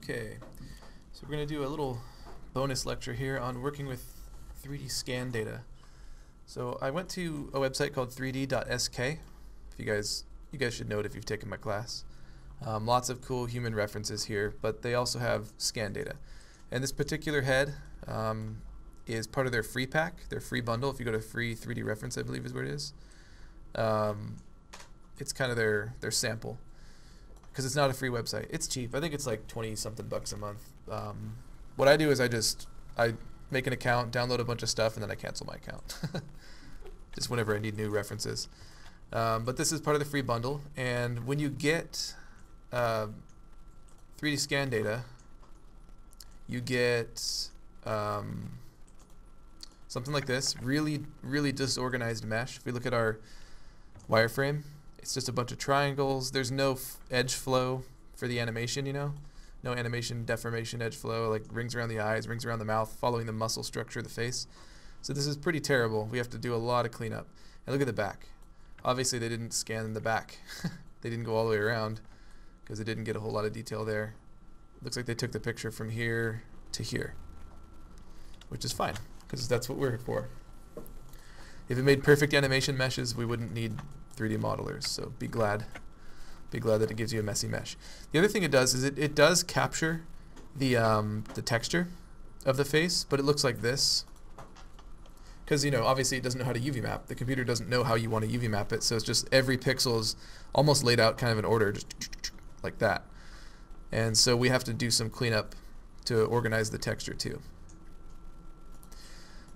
Okay, so we're going to do a little bonus lecture here on working with 3D scan data. So I went to a website called 3D.sk. If you guys should know it if you've taken my class. Lots of cool human references here, but they also have scan data. And this particular head is part of their free pack, their free bundle. If you go to free 3D reference, I believe is where it is. It's kind of their sample, because it's not a free website. It's cheap. I think it's like 20-something bucks a month. What I do is I make an account, download a bunch of stuff, and then I cancel my account. Just whenever I need new references. But this is part of the free bundle, and when you get 3D scan data, you get something like this, really disorganized mesh. If we look at our wireframe, it's just a bunch of triangles. There's no edge flow for the animation, you know? No animation, deformation, edge flow, like rings around the eyes, rings around the mouth, following the muscle structure of the face. So this is pretty terrible. We have to do a lot of cleanup. And look at the back. Obviously they didn't scan the back. They didn't go all the way around because they didn't get a whole lot of detail there. Looks like they took the picture from here to here, which is fine because that's what we're here for. If it made perfect animation meshes, we wouldn't need 3D modelers, so be glad that it gives you a messy mesh. The other thing it does is it does capture the texture of the face, but it looks like this. Because, you know, obviously it doesn't know how to UV map. The computer doesn't know how you want to UV map it, so it's just every pixel is almost laid out kind of in order, just like that. And so we have to do some cleanup to organize the texture too.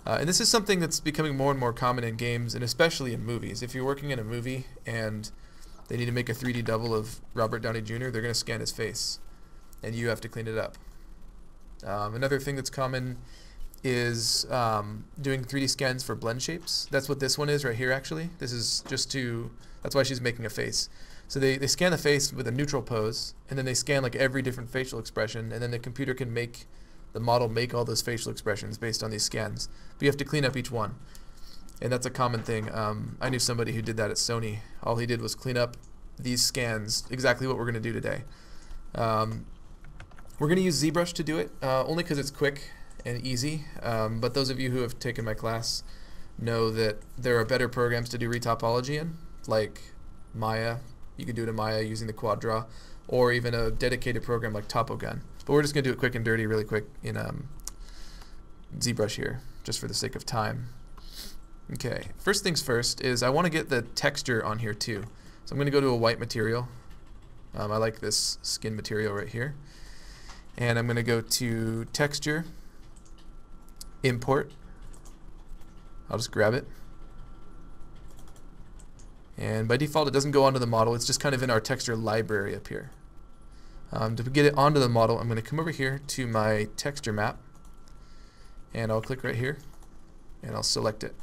And this is something that's becoming more and more common in games, and especially in movies. If you're working in a movie and they need to make a 3D double of Robert Downey Jr., they're going to scan his face, and you have to clean it up. Another thing that's common is doing 3D scans for blend shapes. That's what this one is right here, actually. This is just that's why she's making a face. So they scan the face with a neutral pose, and then they scan like every different facial expression, and then the computer can make the model make all those facial expressions based on these scans. But you have to clean up each one. And that's a common thing. I knew somebody who did that at Sony. All he did was clean up these scans, exactly what we're going to do today. We're going to use ZBrush to do it, only because it's quick and easy. But those of you who have taken my class know that there are better programs to do retopology in, like Maya. You can do it in Maya using the quad draw, or even a dedicated program like TopoGun. But we're just going to do it quick and dirty really quick in ZBrush here, just for the sake of time. Okay, first things first is I want to get the texture on here too. So I'm going to go to a white material. I like this skin material right here. And I'm going to go to Texture, Import. I'll just grab it. And by default it doesn't go onto the model, it's just kind of in our texture library up here. To get it onto the model, I'm going to come over here to my texture map, and I'll click right here, and I'll select it.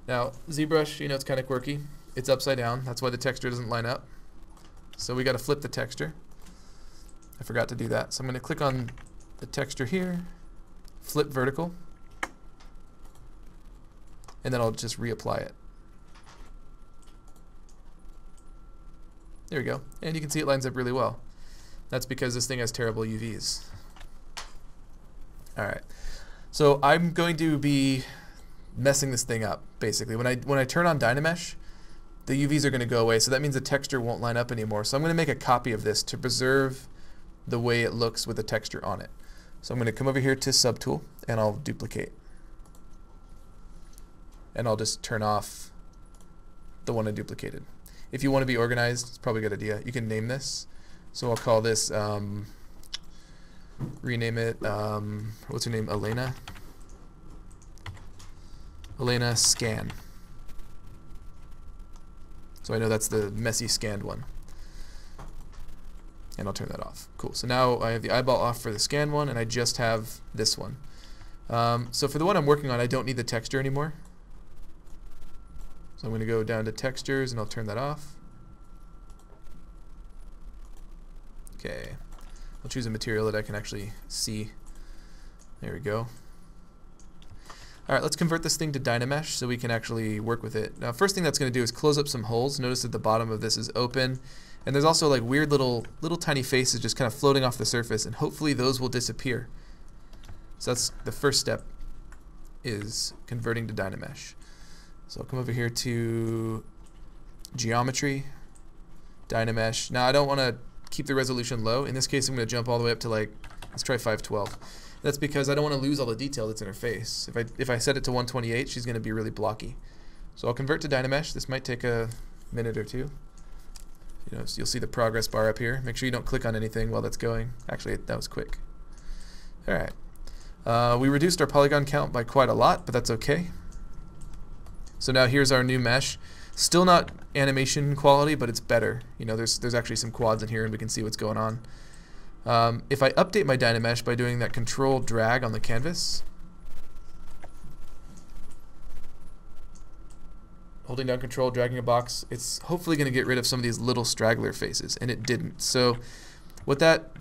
Now, ZBrush, you know, it's kind of quirky. It's upside down. That's why the texture doesn't line up. So we got to flip the texture. I forgot to do that. So I'm going to click on the texture here, flip vertical, and then I'll just reapply it. There we go. And you can see it lines up really well. That's because this thing has terrible UVs. Alright, so I'm going to be messing this thing up, basically. When I turn on Dynamesh, the UVs are going to go away, so that means the texture won't line up anymore. So I'm going to make a copy of this to preserve the way it looks with the texture on it. So I'm going to come over here to Subtool, and I'll duplicate. And I'll just turn off the one I duplicated. If you want to be organized, it's probably a good idea. You can name this. So I'll call this, rename it, what's her name, Elena? Elena Scan. So I know that's the messy scanned one. And I'll turn that off. Cool. So now I have the eyeball off for the scan one, and I just have this one. So for the one I'm working on, I don't need the texture anymore. So I'm going to go down to Textures, and I'll turn that off. Okay, I'll choose a material that I can actually see. There we go. Alright, let's convert this thing to Dynamesh so we can actually work with it. Now, first thing that's going to do is close up some holes. Notice that the bottom of this is open, And there's also like weird little tiny faces just kind of floating off the surface, and hopefully those will disappear. So that's the first step, is converting to Dynamesh. So I'll come over here to Geometry, Dynamesh. Now I don't want to keep the resolution low. In this case I'm going to jump all the way up to like, let's try 512. That's because I don't want to lose all the detail that's in her face. If I set it to 128, she's going to be really blocky. So I'll convert to Dynamesh. This might take a minute or two. So you'll see the progress bar up here. Make sure you don't click on anything while that's going. Actually, that was quick. Alright. We reduced our polygon count by quite a lot, but that's okay. So now here's our new mesh. Still not animation quality, but it's better. There's actually some quads in here, and we can see what's going on. If I update my Dynamesh by doing that control drag on the canvas, holding down control, dragging a box, it's hopefully going to get rid of some of these little straggler faces, and it didn't. So what that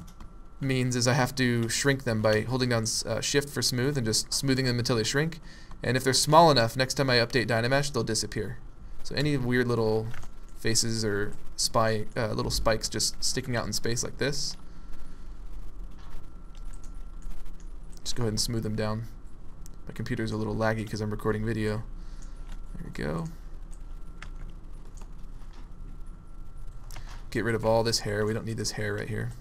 means is I have to shrink them by holding down shift for smooth and just smoothing them until they shrink. And if they're small enough, next time I update Dynamesh, they'll disappear. So any weird little faces or little spikes just sticking out in space like this, just go ahead and smooth them down. My computer's a little laggy because I'm recording video. There we go. Get rid of all this hair. We don't need this hair right here.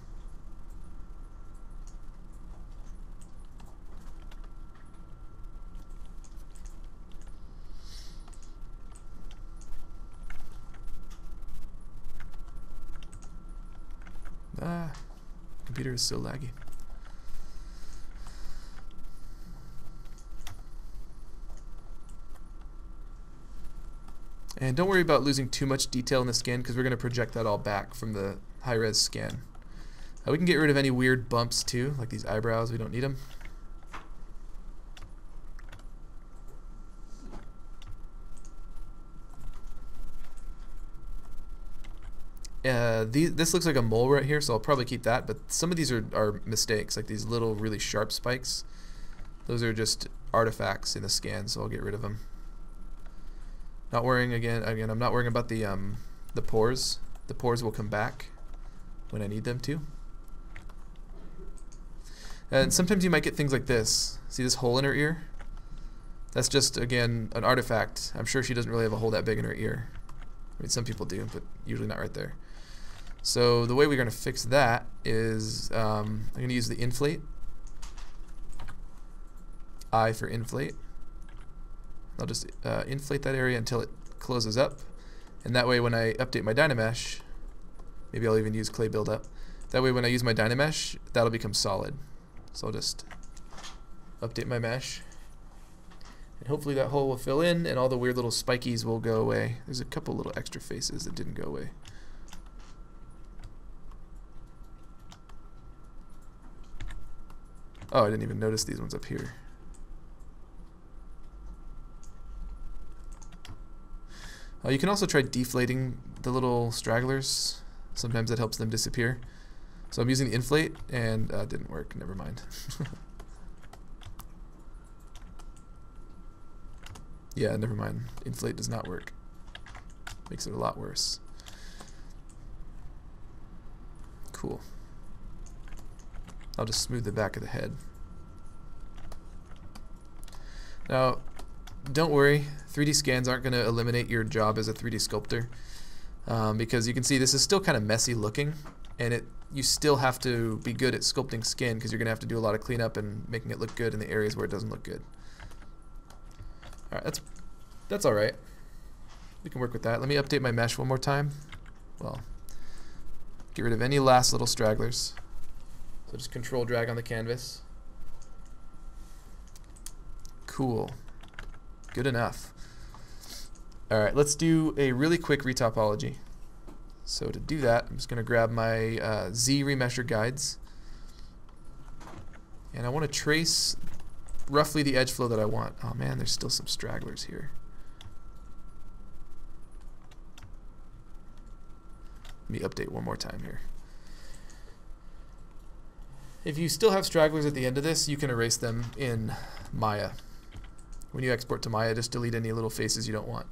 Computer is so laggy. And don't worry about losing too much detail in the skin, because we're going to project that all back from the high-res scan. We can get rid of any weird bumps too, like these eyebrows. We don't need them. This looks like a mole right here, so I'll probably keep that, but some of these are mistakes, like these little really sharp spikes. Those are just artifacts in the scan, so I'll get rid of them. Not worrying again, I'm not worrying about the pores. The pores will come back when I need them to. And sometimes you might get things like this. See this hole in her ear? That's just, again, an artifact. I'm sure she doesn't really have a hole that big in her ear. I mean, some people do, but usually not right there. So the way we're going to fix that is I'm going to use the inflate. I for inflate. I'll just inflate that area until it closes up. And that way when I update my Dynamesh, maybe I'll even use clay buildup. That way when I use my Dynamesh, that'll become solid. So I'll just update my mesh. And hopefully that hole will fill in and all the weird little spikies will go away. There's a couple little extra faces that didn't go away. Oh, I didn't even notice these ones up here. You can also try deflating the little stragglers. Sometimes that helps them disappear. So I'm using the inflate and it didn't work. Never mind. Yeah, never mind. Inflate does not work. Makes it a lot worse. Cool. I'll just smooth the back of the head. Now, don't worry, 3D scans aren't going to eliminate your job as a 3D sculptor, because you can see this is still kind of messy looking, and you still have to be good at sculpting skin, because you're going to have to do a lot of cleanup and making it look good in the areas where it doesn't look good. Alright, that's alright. We can work with that. Let me update my mesh one more time. Well, get rid of any last little stragglers. So just control drag on the canvas. Cool. Good enough. Alright, let's do a really quick retopology. So to do that, I'm just going to grab my Z remesher guides. And I want to trace roughly the edge flow that I want. Oh man, there's still some stragglers here. Let me update one more time here. If you still have stragglers at the end of this, you can erase them in Maya. When you export to Maya, just delete any little faces you don't want.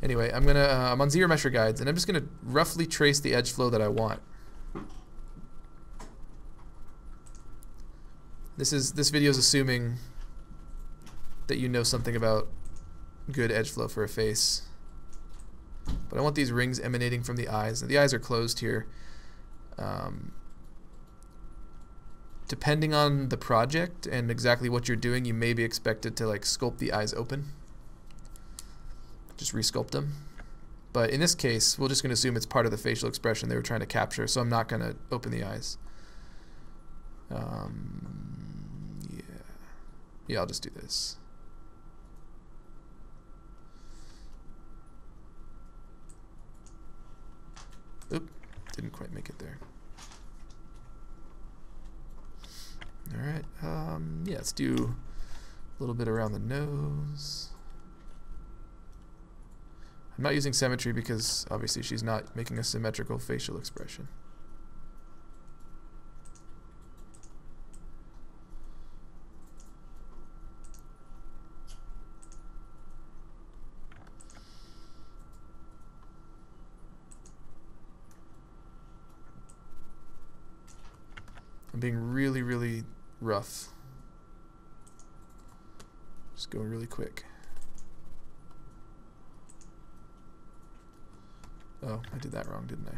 Anyway, I'm on Zero Mesher Guides, and I'm just gonna roughly trace the edge flow that I want. This video is assuming that you know something about good edge flow for a face. But I want these rings emanating from the eyes. The eyes are closed here. Depending on the project and exactly what you're doing, you may be expected to like sculpt the eyes open. Just resculpt them. But in this case, we're just going to assume it's part of the facial expression they were trying to capture, so I'm not going to open the eyes. Yeah, I'll just do this. Oop, didn't quite make it there. Alright, yeah, let's do a little bit around the nose. I'm not using symmetry because obviously she's not making a symmetrical facial expression. I'm being really, really rough. Just going really quick. Oh, I did that wrong, didn't I?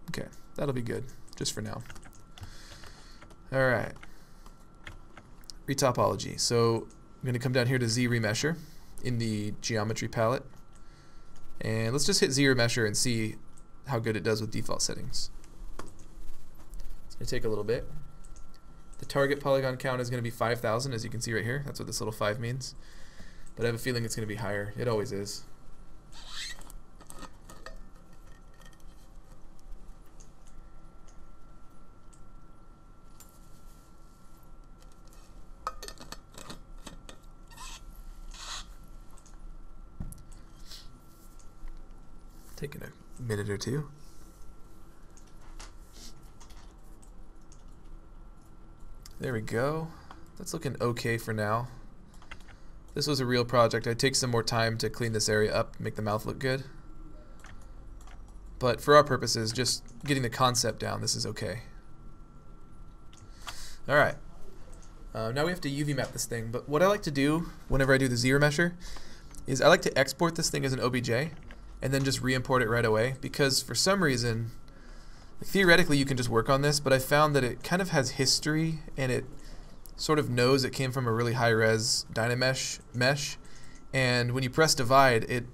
Okay, that'll be good, just for now. Alright. Retopology. So I'm going to come down here to Z Remesher in the geometry palette. And let's just hit Z Remesher and see how good it does with default settings. It's going to take a little bit. The target polygon count is going to be 5,000, as you can see right here. That's what this little 5 means. But I have a feeling it's going to be higher. It always is. Taking a minute or two. There we go. That's looking okay for now. This was a real project. I'd take some more time to clean this area up, make the mouth look good. But for our purposes, just getting the concept down, this is okay. Alright. Now we have to UV map this thing, but what I like to do whenever I do the Z Remesher is I like to export this thing as an OBJ and then just re-import it right away, because for some reason, theoretically you can just work on this, but I found that it kind of has history and it sort of knows it came from a really high-res Dynamesh mesh, and when you press divide,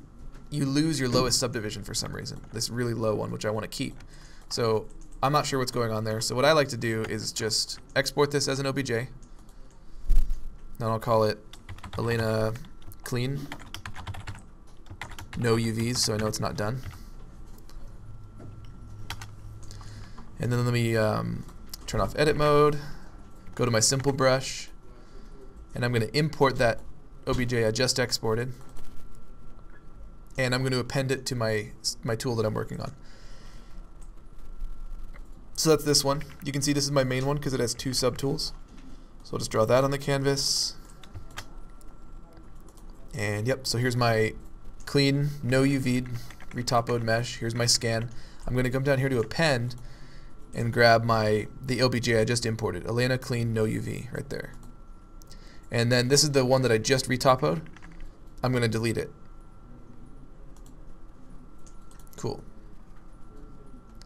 you lose your lowest subdivision for some reason, this really low one, which I want to keep. So I'm not sure what's going on there. So what I like to do is just export this as an OBJ. Then I'll call it Elena clean. No UVs, so I know it's not done. And then let me turn off edit mode, go to my simple brush, and I'm going to import that OBJ I just exported, and I'm going to append it to my tool that I'm working on. So that's this one. You can see this is my main one because it has 2 subtools. So I'll just draw that on the canvas. And yep, so here's my clean, no UV'd, retopoed mesh. Here's my scan. I'm going to come down here to append and grab the OBJ I just imported, Elena clean, no UV, right there. And then this is the one that I just retopoed. I'm going to delete it. Cool.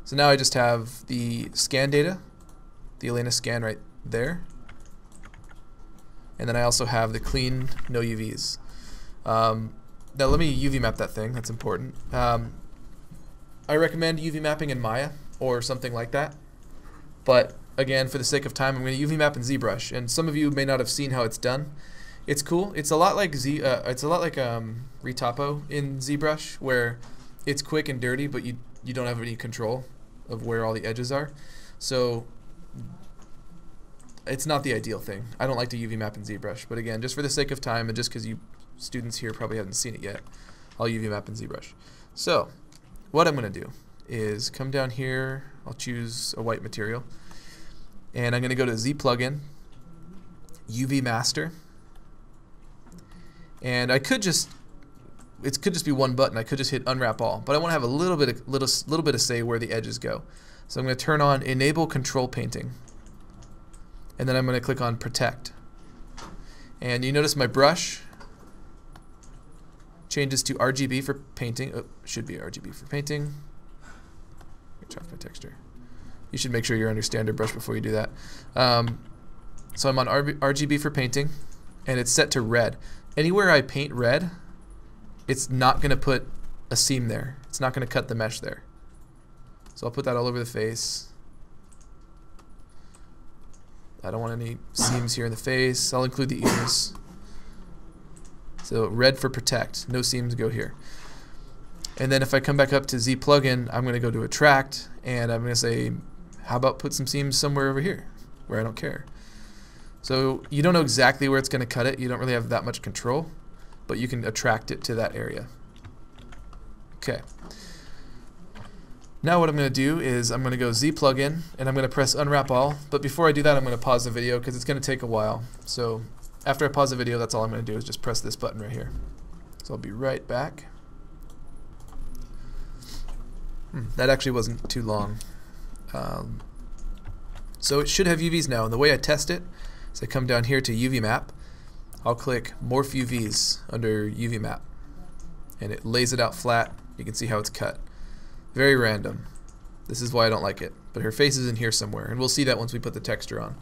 So now I just have the scan data, the Elena scan right there. And then I also have the clean, no UVs. Now let me UV map that thing, that's important. I recommend UV mapping in Maya or something like that. But again, for the sake of time, I'm going to UV map in ZBrush. And some of you may not have seen how it's done. It's cool. It's a lot like Retopo in ZBrush, where it's quick and dirty, but you don't have any control of where all the edges are. So it's not the ideal thing. I don't like to UV map in ZBrush, but again, just for the sake of time and just because you students here probably haven't seen it yet, I'll UV map in ZBrush. So what I'm going to do is come down here. I'll choose a white material. And I'm going to go to Z plugin, UV master. And I could just, it could just be one button. I could just hit unwrap all, but I want to have a little bit of say where the edges go. So I'm going to turn on enable control painting, and then I'm going to click on protect. And you notice my brush changes to RGB for painting. Oh, should be RGB for painting. Turn off my texture. You should make sure you're under standard brush before you do that. So I'm on RGB for painting, and it's set to red. Anywhere I paint red, it's not going to put a seam there. It's not going to cut the mesh there. So I'll put that all over the face. I don't want any seams here in the face. I'll include the ears. So red for protect. No seams go here. And then if I come back up to Z plugin, I'm going to go to attract, and I'm going to say, how about put some seams somewhere over here where I don't care. So you don't know exactly where it's going to cut it. You don't really have that much control, but you can attract it to that area. Okay. Now what I'm going to do is I'm going to go Z plugin, and I'm going to press unwrap all. But before I do that, I'm going to pause the video because it's going to take a while. So after I pause the video, that's all I'm going to do is just press this button right here. So I'll be right back. That actually wasn't too long. So it should have UVs now, and the way I test it is I come down here to UV map. I'll click morph UVs under UV map, and it lays it out flat. You can see how it's cut. Very random. This is why I don't like it. But her face is in here somewhere, and we'll see that once we put the texture on.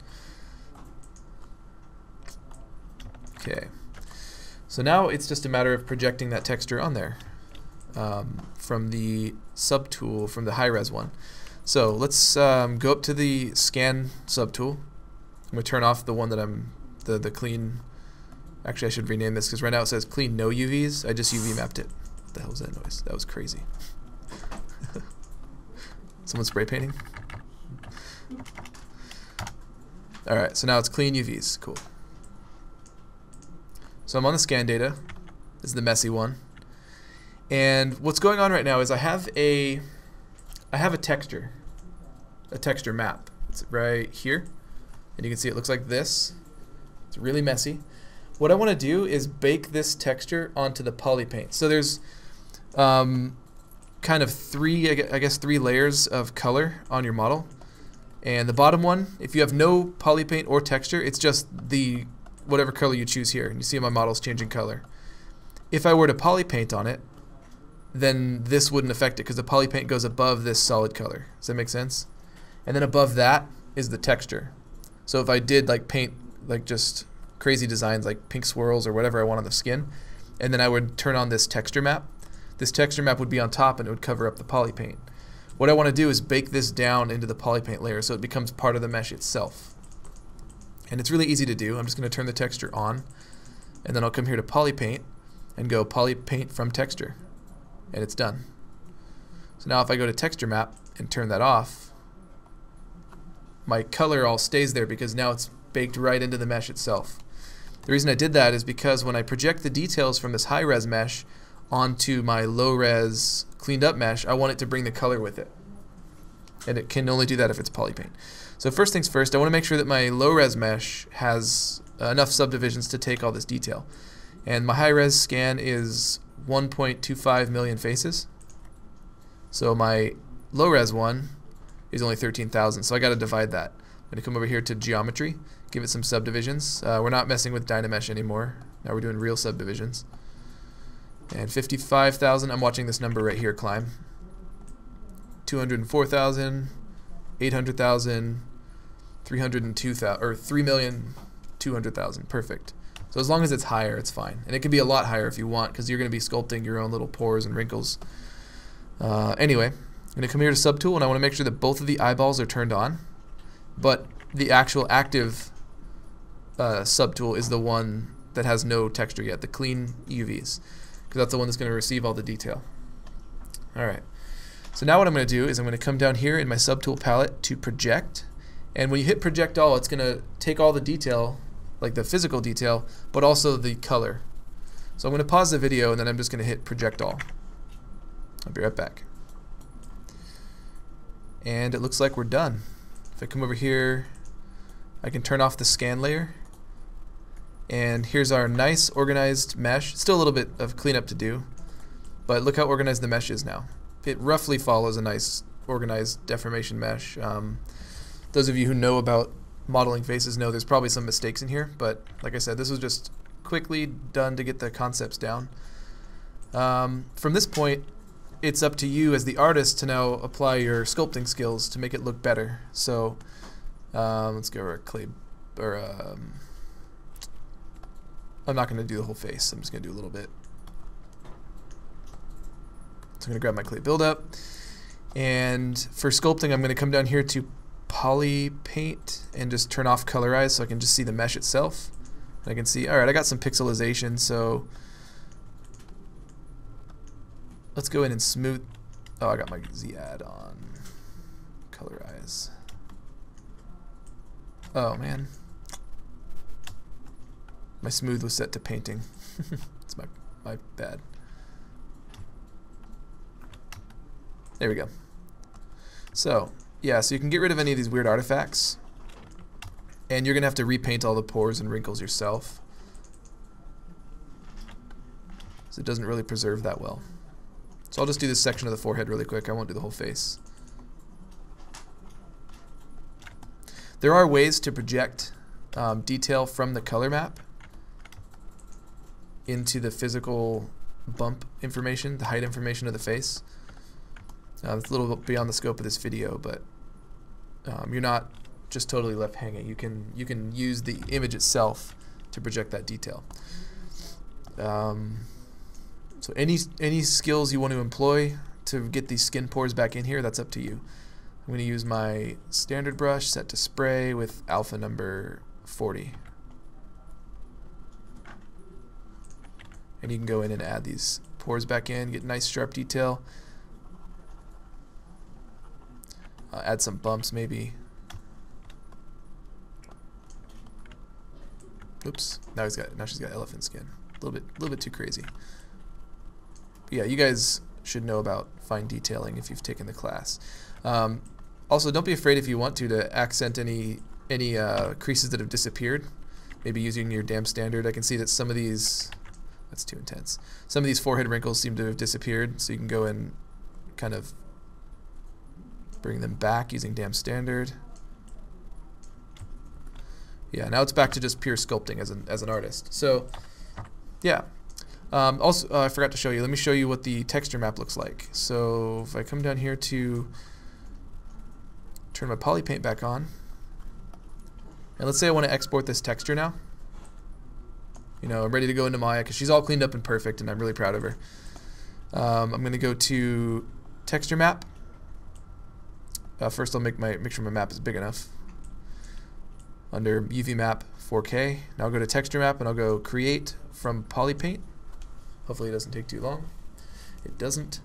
Okay. So now it's just a matter of projecting that texture on there from the subtool, from the high-res one. So let's go up to the scan subtool. I'm going to turn off the one that the clean. Actually, I should rename this because right now it says clean no UVs. I just UV mapped it. What the hell was that noise? That was crazy. Someone spray painting? Alright, so now it's clean UVs. Cool. So I'm on the scan data. This is the messy one. And what's going on right now is I have a texture map. It's right here, and you can see it looks like this. It's really messy. What I want to do is bake this texture onto the poly paint. So there's kind of three layers of color on your model, and the bottom one, if you have no poly paint or texture, it's just the whatever color you choose here. And you see my model's changing color. If I were to poly paint on it, then this wouldn't affect it because the poly paint goes above this solid color. Does that make sense? And then above that is the texture. So if I did like paint like just crazy designs like pink swirls or whatever I want on the skin, and then I would turn on this texture map would be on top and it would cover up the poly paint. What I want to do is bake this down into the poly paint layer so it becomes part of the mesh itself. And it's really easy to do. I'm just going to turn the texture on, and then I'll come here to poly paint and go poly paint from texture. And it's done. So now if I go to texture map and turn that off, my color all stays there because now it's baked right into the mesh itself. The reason I did that is because when I project the details from this high-res mesh onto my low-res cleaned up mesh, I want it to bring the color with it. And it can only do that if it's poly paint. So first things first, I want to make sure that my low-res mesh has enough subdivisions to take all this detail. And my high-res scan is 1.25 million faces. So my low-res one is only 13,000, so I got to divide that. I'm going to come over here to geometry, give it some subdivisions. We're not messing with Dynamesh anymore. Now we're doing real subdivisions. And 55,000, I'm watching this number right here climb. 204,000, 800,000, 302,000, or 3,200,000. Perfect. So as long as it's higher, it's fine. And it can be a lot higher if you want, because you're going to be sculpting your own little pores and wrinkles. Anyway, I'm going to come here to subtool, and I want to make sure that both of the eyeballs are turned on. But the actual active subtool is the one that has no texture yet, the clean UVs, because that's the one that's going to receive all the detail. Alright, so now what I'm going to do is I'm going to come down here in my subtool palette to project, and when you hit project all, it's going to take all the detail, like the physical detail, but also the color. So I'm going to pause the video, and then I'm just going to hit project all. I'll be right back. And it looks like we're done. If I come over here, I can turn off the scan layer. And here's our nice organized mesh. Still a little bit of cleanup to do, but look how organized the mesh is now. It roughly follows a nice organized deformation mesh. Those of you who know about modeling faces know there's probably some mistakes in here, but like I said, this was just quickly done to get the concepts down. From this point, it's up to you as the artist to now apply your sculpting skills to make it look better. So let's go over a clay, or I'm not going to do the whole face. I'm just going to do a little bit. So I'm going to grab my clay buildup, and for sculpting, I'm going to come down here to poly paint and just turn off colorize so I can just see the mesh itself. And I can see, all right, I got some pixelization, so let's go in and smooth. Oh, I got my Z add on. Colorize. Oh man, my smooth was set to painting. It's my bad. There we go. So yeah, so you can get rid of any of these weird artifacts, and you're gonna have to repaint all the pores and wrinkles yourself, so it doesn't really preserve that well. So I'll just do this section of the forehead really quick. I won't do the whole face. There are ways to project detail from the color map into the physical bump information, the height information of the face. It's a little bit beyond the scope of this video, but you're not just totally left hanging. You can use the image itself to project that detail. So any skills you want to employ to get these skin pores back in here, that's up to you. I'm going to use my standard brush set to spray with alpha number 40. And you can go in and add these pores back in, get nice sharp detail. Add some bumps maybe. Oops, now she's got elephant skin. A little bit too crazy. But yeah, you guys should know about fine detailing if you've taken the class. Also, don't be afraid if you want to accent any creases that have disappeared. Maybe using your damn standard. I can see that some of these, that's too intense. Some of these forehead wrinkles seem to have disappeared, so you can go and kind of bring them back using damn standard. Yeah, now it's back to just pure sculpting as an artist. So yeah. Also, I forgot to show you. Let me show you what the texture map looks like. So if I come down here to turn my poly paint back on, and let's say I want to export this texture now. You know, I'm ready to go into Maya because she's all cleaned up and perfect, and I'm really proud of her. I'm going to go to texture map. First, I'll make sure my map is big enough. Under UV map 4K. Now I'll go to texture map and I'll go create from poly paint. Hopefully it doesn't take too long. It doesn't.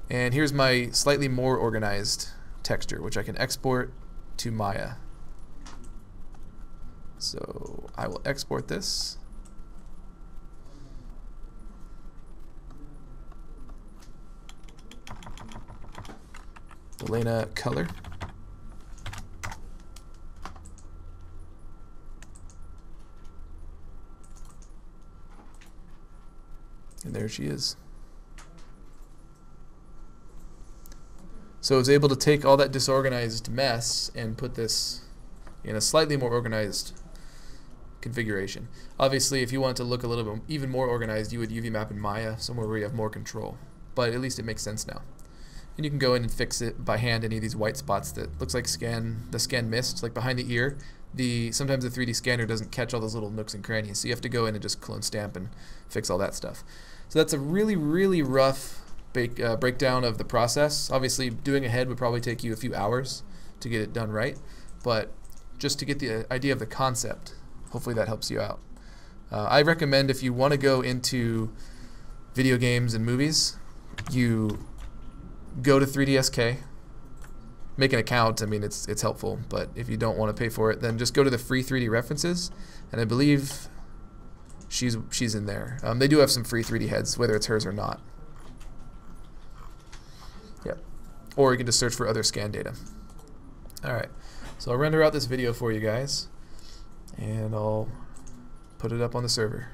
And here's my slightly more organized texture, which I can export to Maya. So I will export this. Elena color. And there she is. So I was able to take all that disorganized mess and put this in a slightly more organized configuration. Obviously, if you want to look a little bit even more organized, you would UV map in Maya, somewhere where you have more control. But at least it makes sense now. And you can go in and fix it by hand, any of these white spots that looks like the scan missed, like behind the ear. Sometimes the 3D scanner doesn't catch all those little nooks and crannies, so you have to go in and just clone stamp and fix all that stuff. So that's a really, really rough breakdown of the process. Obviously, doing ahead would probably take you a few hours to get it done right, but just to get the idea of the concept, hopefully that helps you out. I recommend if you want to go into video games and movies, you go to 3DSK, make an account. I mean, it's helpful, but if you don't want to pay for it, then just go to the free 3D references, and I believe she's in there. They do have some free 3D heads, whether it's hers or not. Yeah. or you can just search for other scan data. Alright, so I'll render out this video for you guys, and I'll put it up on the server.